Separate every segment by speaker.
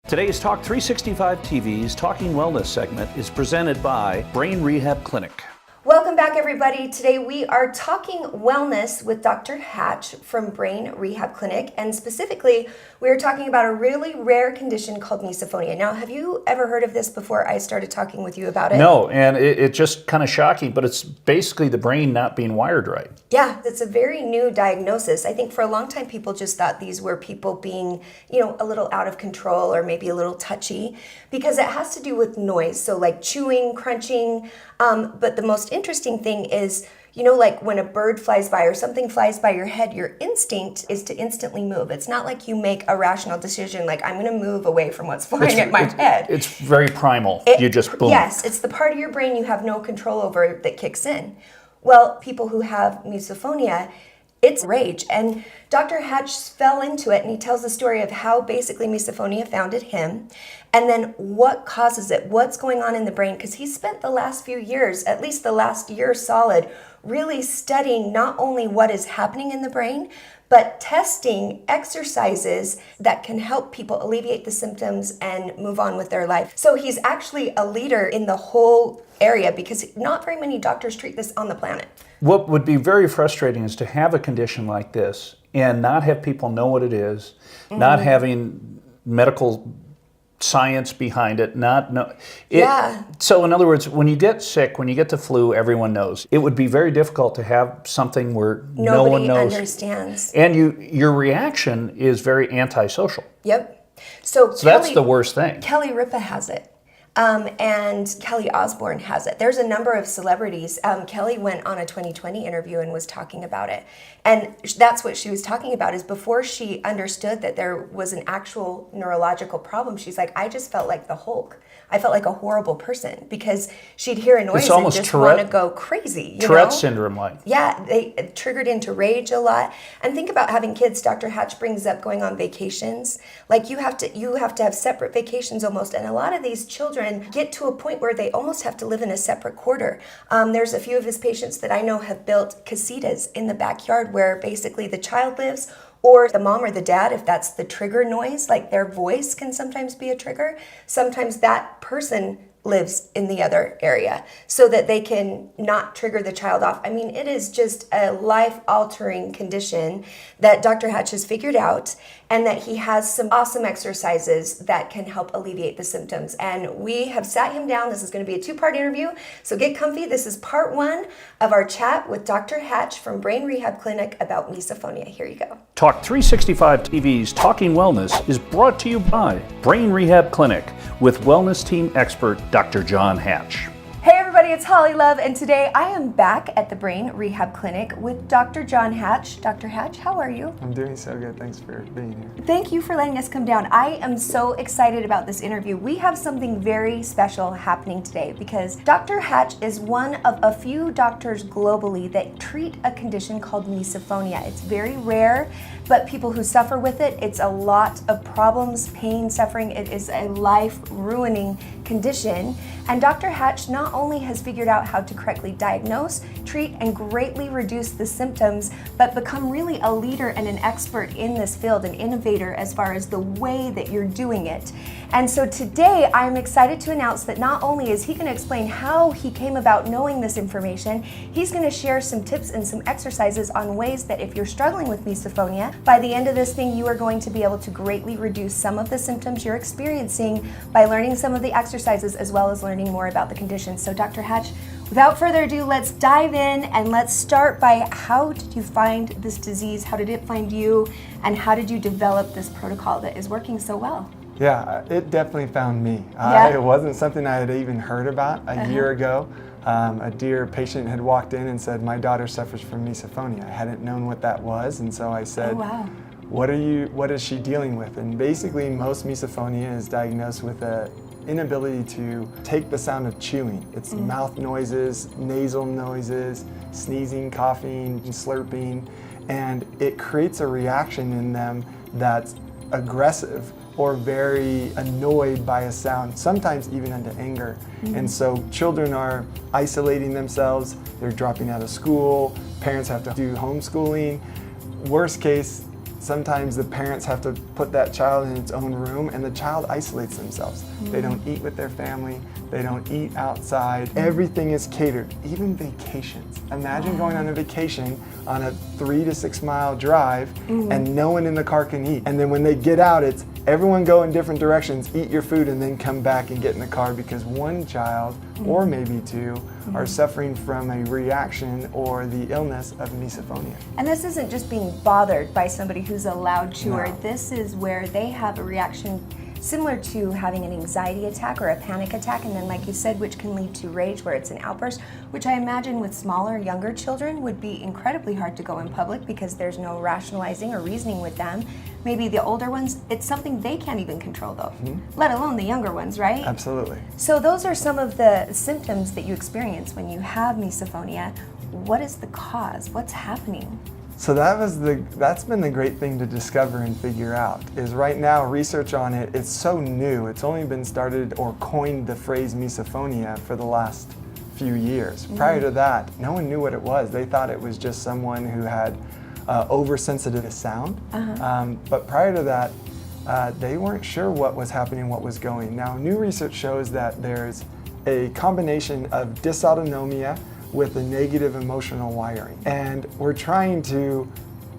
Speaker 1: Today's Talk 365 TV's Talking Wellness segment is presented by Brain Rehab Clinic.
Speaker 2: Welcome back, everybody. Today we are talking wellness with Dr. Hatch from Brain Rehab Clinic, and specifically we are talking about a really rare condition called misophonia. Now, have you ever heard of this before I started talking with you about it?
Speaker 1: No, and it's just kind of shocking, but it's basically the brain not being wired right.
Speaker 2: Yeah, it's a very new diagnosis. I think for a long time people just thought these were people being, a little out of control or maybe a little touchy, because it has to do with noise. So like chewing, crunching, but the most interesting thing is, like when a bird flies by or something flies by your head, your instinct is to instantly move. It's not like you make a rational decision like, I'm going to move away from what's flying at my head.
Speaker 1: It's very primal. You just boom.
Speaker 2: Yes, it's the part of your brain you have no control over that kicks in. Well, people who have misophonia, it's rage. And Dr. Hatch fell into it, and he tells the story of how basically misophonia founded him, and then what causes it, what's going on in the brain, because he spent the last few years, at least the last year solid, really studying not only what is happening in the brain, but testing exercises that can help people alleviate the symptoms and move on with their life. So he's actually a leader in the whole area because not very many doctors treat this on the planet.
Speaker 1: What would be very frustrating is to have a condition like this and not have people know what it is, not having medical science behind it, So in other words, when you get sick, when you get the flu, everyone knows. It would be very difficult to have something where no one knows.
Speaker 2: Nobody understands.
Speaker 1: And your reaction is very antisocial.
Speaker 2: Yep. So
Speaker 1: that's the worst thing.
Speaker 2: Kelly Ripa has it. And Kelly Osbourne has it. There's a number of celebrities. Kelly went on a 2020 interview and was talking about it. And that's what she was talking about, is before she understood that there was an actual neurological problem, she's like, I just felt like the Hulk. I felt like a horrible person because she'd hear a noise and just want to go crazy.
Speaker 1: Tourette syndrome like.
Speaker 2: Yeah, they triggered into rage a lot. And think about having kids. Dr. Hatch brings up going on vacations. Like you have to have separate vacations almost. And a lot of these children get to a point where they almost have to live in a separate quarter. There's a few of his patients that I know have built casitas in the backyard where basically the child lives, or the mom or the dad, if that's the trigger noise, like their voice can sometimes be a trigger. Sometimes that person lives in the other area so that they can not trigger the child off. I mean, it is just a life-altering condition that Dr. Hatch has figured out, and that he has some awesome exercises that can help alleviate the symptoms. And we have sat him down. This is going to be a two-part interview, so get comfy. This is part one of our chat with Dr. Hatch from Brain Rehab Clinic about misophonia. Here you go.
Speaker 1: Talk 365 TV's Talking Wellness is brought to you by Brain Rehab Clinic with wellness team expert Dr. John Hatch.
Speaker 2: Hey everybody, it's Holly Love, and today I am back at the Brain Rehab Clinic with Dr. John Hatch. Dr. Hatch, how are you?
Speaker 3: I'm doing so good. Thanks for being here.
Speaker 2: Thank you for letting us come down. I am so excited about this interview. We have something very special happening today because Dr. Hatch is one of a few doctors globally that treat a condition called misophonia. It's very rare, but people who suffer with it, it's a lot of problems, pain, suffering. It is a life-ruining condition. And Dr. Hatch not only has figured out how to correctly diagnose, treat, and greatly reduce the symptoms, but become really a leader and an expert in this field, an innovator as far as the way that you're doing it. And so today I'm excited to announce that not only is he going to explain how he came about knowing this information, he's going to share some tips and some exercises on ways that if you're struggling with misophonia, by the end of this thing you are going to be able to greatly reduce some of the symptoms you're experiencing by learning some of the exercises as well as learning more about the condition. So Dr. Hatch, without further ado, let's dive in and let's start by how did you find this disease? How did it find you? And how did you develop this protocol that is working so well?
Speaker 3: Yeah, it definitely found me.
Speaker 2: Yeah.
Speaker 3: It wasn't something I had even heard about a year ago. A dear patient had walked in and said, my daughter suffers from misophonia. I hadn't known what that was, and so I said,
Speaker 2: oh, wow.
Speaker 3: What is she dealing with? And basically most misophonia is diagnosed with an inability to take the sound of chewing. It's mouth noises, nasal noises, sneezing, coughing, slurping, and it creates a reaction in them that's aggressive or very annoyed by a sound, sometimes even into anger. And so children are isolating themselves, they're dropping out of school, parents have to do homeschooling. Worst case, Sometimes the parents have to put that child in its own room and the child isolates themselves. They don't eat with their family, they don't eat outside. Everything is catered, even vacations. Imagine going on a vacation on a 3 to 6 mile drive and no one in the car can eat. And then when they get out, it's everyone go in different directions, eat your food, and then come back and get in the car because one child, or maybe two, are suffering from a reaction or the illness of misophonia.
Speaker 2: And this isn't just being bothered by somebody who's a loud chewer.
Speaker 3: No.
Speaker 2: This is where they have a reaction similar to having an anxiety attack or a panic attack, and then like you said, which can lead to rage where it's an outburst, which I imagine with smaller, younger children would be incredibly hard to go in public because there's no rationalizing or reasoning with them. Maybe the older ones, it's something they can't even control though, let alone the younger ones, right?
Speaker 3: Absolutely.
Speaker 2: So those are some of the symptoms that you experience when you have misophonia. What is the cause? What's happening?
Speaker 3: So that's been the great thing to discover and figure out, is right now research on it, it's so new. It's only been started or coined the phrase misophonia for the last few years. Prior to that, no one knew what it was. They thought it was just someone who had oversensitive to sound. But prior to that, they weren't sure what was happening, what was going. Now, new research shows that there's a combination of dysautonomia with a negative emotional wiring. And we're trying to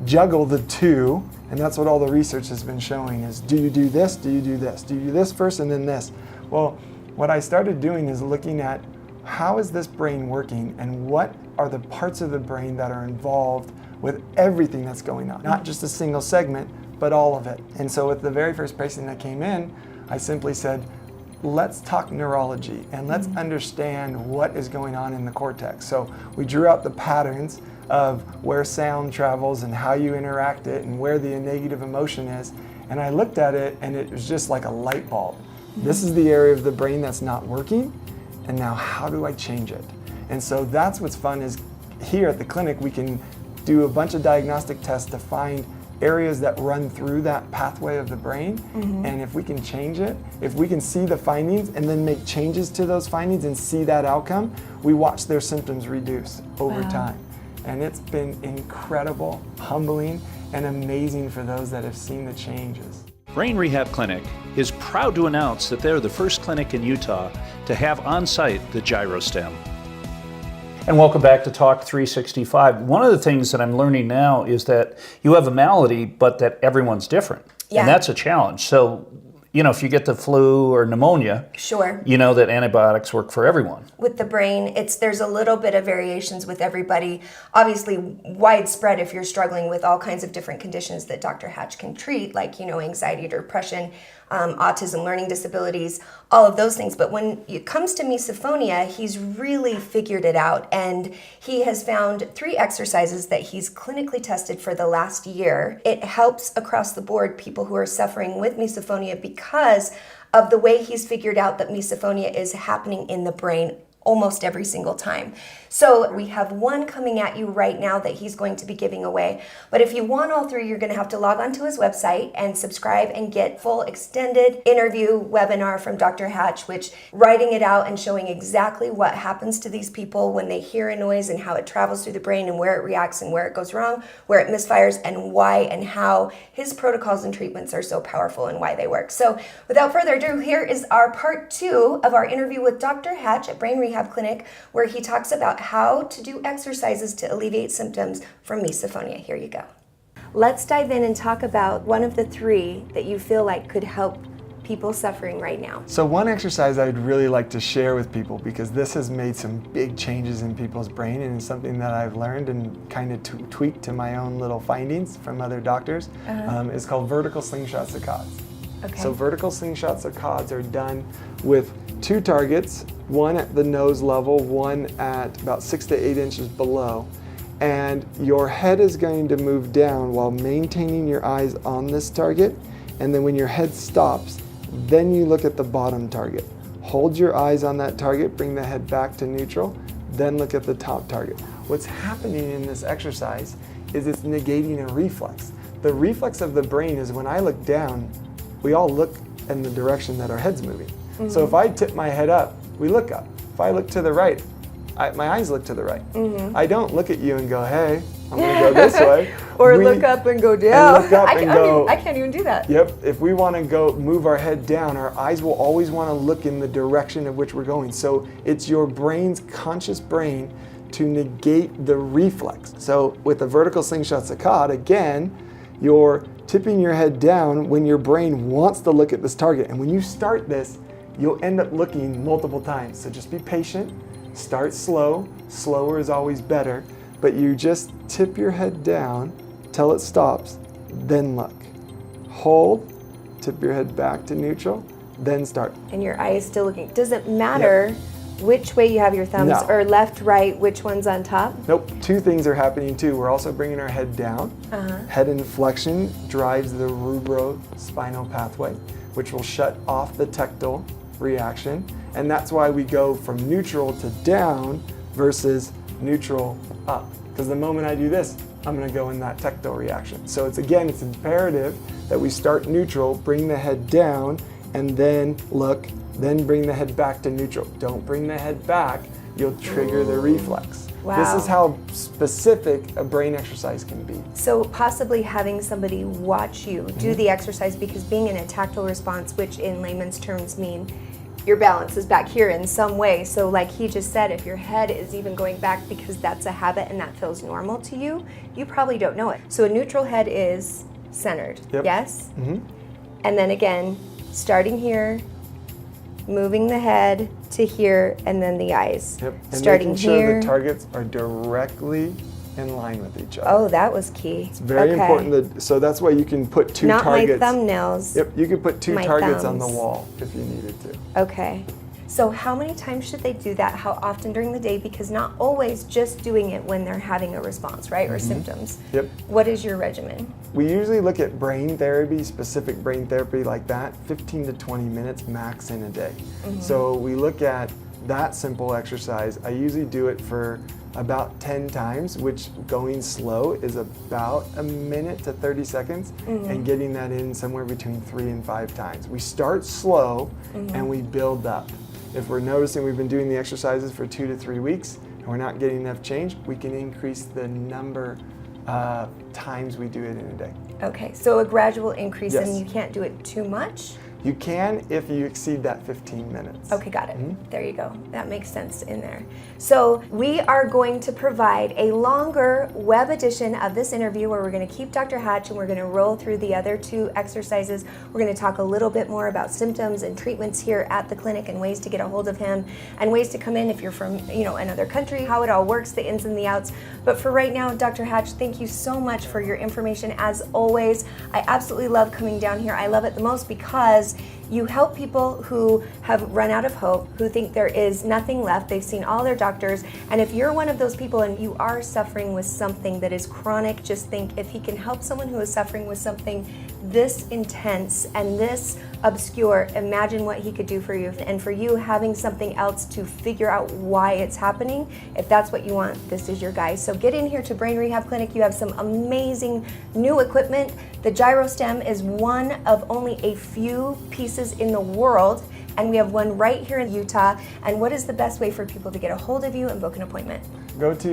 Speaker 3: juggle the two, and that's what all the research has been showing is, do you do this, do you do this? Do you do this first and then this? Well, what I started doing is looking at how is this brain working and what are the parts of the brain that are involved with everything that's going on. Not just a single segment, but all of it. And so with the very first patient that came in, I simply said, let's talk neurology and let's understand what is going on in the cortex. So we drew out the patterns of where sound travels and how you interact it and where the negative emotion is. And I looked at it and it was just like a light bulb. This is the area of the brain that's not working, and now how do I change it? And so that's what's fun is here at the clinic we can do a bunch of diagnostic tests to find areas that run through that pathway of the brain, and if we can change it, if we can see the findings and then make changes to those findings and see that outcome, we watch their symptoms reduce over time. And it's been incredible, humbling, and amazing for those that have seen the changes.
Speaker 1: Brain Rehab Clinic is proud to announce that they're the first clinic in Utah to have on-site the gyrostem. And welcome back to Talk 365. One of the things that I'm learning now is that you have a malady, but that everyone's different.
Speaker 2: Yeah.
Speaker 1: And that's a challenge. So, you know, if you get the flu or pneumonia,
Speaker 2: Sure.
Speaker 1: you know that antibiotics work for everyone.
Speaker 2: With the brain, there's a little bit of variations with everybody. Obviously widespread if you're struggling with all kinds of different conditions that Dr. Hatch can treat, like, you know, anxiety, depression, autism, learning disabilities, all of those things. But when it comes to misophonia, he's really figured it out. And he has found 3 exercises that he's clinically tested for the last year. It helps across the board people who are suffering with misophonia because of the way he's figured out that misophonia is happening in the brain almost every single time. So we have one coming at you right now that he's going to be giving away. But if you want all 3, you're going to have to log onto his website and subscribe and get full extended interview webinar from Dr. Hatch, which writing it out and showing exactly what happens to these people when they hear a noise and how it travels through the brain and where it reacts and where it goes wrong, where it misfires, and why and how his protocols and treatments are so powerful and why they work. So without further ado, here is our part 2 of our interview with Dr. Hatch at Brain Rehab Clinic, where he talks about how to do exercises to alleviate symptoms from misophonia. Here you go. Let's dive in and talk about one of the 3 that you feel like could help people suffering right now.
Speaker 3: So one exercise I'd really like to share with people, because this has made some big changes in people's brain and it's something that I've learned and kind of tweaked to my own little findings from other doctors, is called vertical slingshot saccades.
Speaker 2: Okay.
Speaker 3: So vertical slingshot saccades are done with 2 targets, one at the nose level, one at about 6 to 8 inches below. And your head is going to move down while maintaining your eyes on this target. And then when your head stops, then you look at the bottom target. Hold your eyes on that target, bring the head back to neutral, then look at the top target. What's happening in this exercise is it's negating a reflex. The reflex of the brain is when I look down, we all look in the direction that our head's moving. So if I tip my head up, we look up. If I look to the right, my eyes look to the right. I don't look at you and go, hey, I'm gonna go this way.
Speaker 2: Or look up and go down.
Speaker 3: And look up and go.
Speaker 2: I can't even do that.
Speaker 3: Yep, if we want to go move our head down, our eyes will always want to look in the direction of which we're going. So it's your brain's conscious brain to negate the reflex. So with a vertical slingshot saccade, again, you're tipping your head down when your brain wants to look at this target. And when you start this, you'll end up looking multiple times. So just be patient, start slow. Slower is always better, but you just tip your head down till it stops, then look. Hold, tip your head back to neutral, then start.
Speaker 2: And your eye is still looking. Does it matter which way you have your thumbs, or left, right, which one's on top?
Speaker 3: Nope, two things are happening too. We're also bringing our head down. Head inflection drives the rubrospinal pathway, which will shut off the tactile reaction. And that's why we go from neutral to down versus neutral up. Because the moment I do this, I'm going to go in that tactile reaction. So it's imperative that we start neutral, bring the head down, and then look, then bring the head back to neutral. Don't bring the head back, you'll trigger the reflex.
Speaker 2: Wow.
Speaker 3: This is how specific a brain exercise can be.
Speaker 2: So possibly having somebody watch you do the exercise, because being in a tactile response, which in layman's terms mean your balance is back here in some way. So like he just said, if your head is even going back because that's a habit and that feels normal to you, you probably don't know it. So a neutral head is centered, yes? And then again, starting here, moving the head to here, and then the eyes.
Speaker 3: And
Speaker 2: starting
Speaker 3: making sure
Speaker 2: here.
Speaker 3: the targets are directly in line with each other.
Speaker 2: Oh, that was key.
Speaker 3: It's very important. So that's why you can put two targets.
Speaker 2: Not my thumbnails.
Speaker 3: Yep, you could put two targets on the
Speaker 2: thumbs.
Speaker 3: wall if you needed to.
Speaker 2: Okay. So how many times should they do that? How often during the day? Because not always just doing it when they're having a response, right? Or symptoms.
Speaker 3: Yep.
Speaker 2: What is your regimen?
Speaker 3: We usually look at brain therapy, specific brain therapy like that, 15 to 20 minutes max in a day. So we look at that simple exercise. I usually do it for about 10 times, which going slow is about a minute to 30 seconds, and getting that in somewhere between 3 and 5 times. We start slow and we build up. If we're noticing we've been doing the exercises for 2 to 3 weeks and we're not getting enough change, we can increase the number of times we do it in a day.
Speaker 2: Okay, so a gradual increase,
Speaker 3: Yes.
Speaker 2: and you can't do it too much?
Speaker 3: You can if you exceed that 15 minutes.
Speaker 2: Okay, got it. There you go. That makes sense in there. So we are going to provide a longer web edition of this interview where we're going to keep Dr. Hatch and we're going to roll through the other 2 exercises. We're going to talk a little bit more about symptoms and treatments here at the clinic and ways to get a hold of him and ways to come in if you're from, another country, how it all works, the ins and the outs. But for right now, Dr. Hatch, thank you so much for your information. As always, I absolutely love coming down here. I love it the most because you help people who have run out of hope, who think there is nothing left. They've seen all their doctors. And if you're one of those people and you are suffering with something that is chronic, just think if he can help someone who is suffering with something this intense and this obscure, imagine what he could do for you. And for you having something else to figure out why it's happening, if that's what you want, this is your guy. So get in here to Brain Rehab Clinic. You have some amazing new equipment. The gyrostem is one of only a few pieces in the world, and we have one right here in Utah. And what is the best way for people to get a hold of you and book an appointment?
Speaker 3: Go to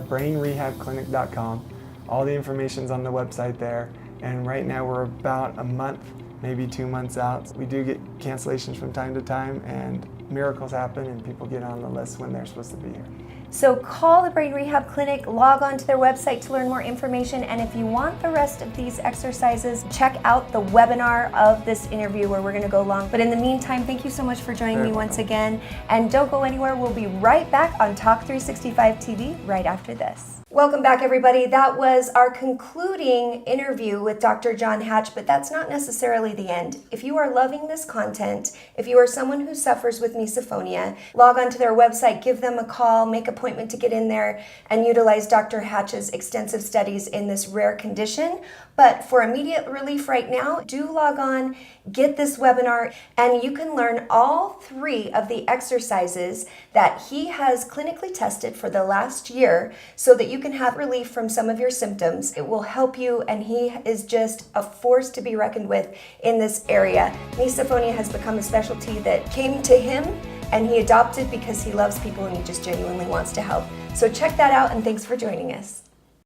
Speaker 3: brainrehabclinic.com. All the information's on the website there. And right now we're about a month, maybe 2 months out. We do get cancellations from time to time, and miracles happen and people get on the list when they're supposed to be here.
Speaker 2: So call the Brain Rehab Clinic, log on to their website to learn more information, and if you want the rest of these exercises, check out the webinar of this interview where we're going to go long. But in the meantime, thank you so much for joining me once again, and don't go anywhere. We'll be right back on Talk 365 TV right after this. Welcome back, everybody. That was our concluding interview with Dr. John Hatch, but that's not necessarily the end. If you are loving this content, if you are someone who suffers with misophonia, log on to their website, give them a call, make an appointment to get in there and utilize Dr. Hatch's extensive studies in this rare condition. But for immediate relief right now, do log on, get this webinar, and you can learn all 3 of the exercises that he has clinically tested for the last year so that you can have relief from some of your symptoms. It will help you, and he is just a force to be reckoned with in this area. Misophonia has become a specialty that came to him and he adopted because he loves people and he just genuinely wants to help. So check that out, and thanks for joining us.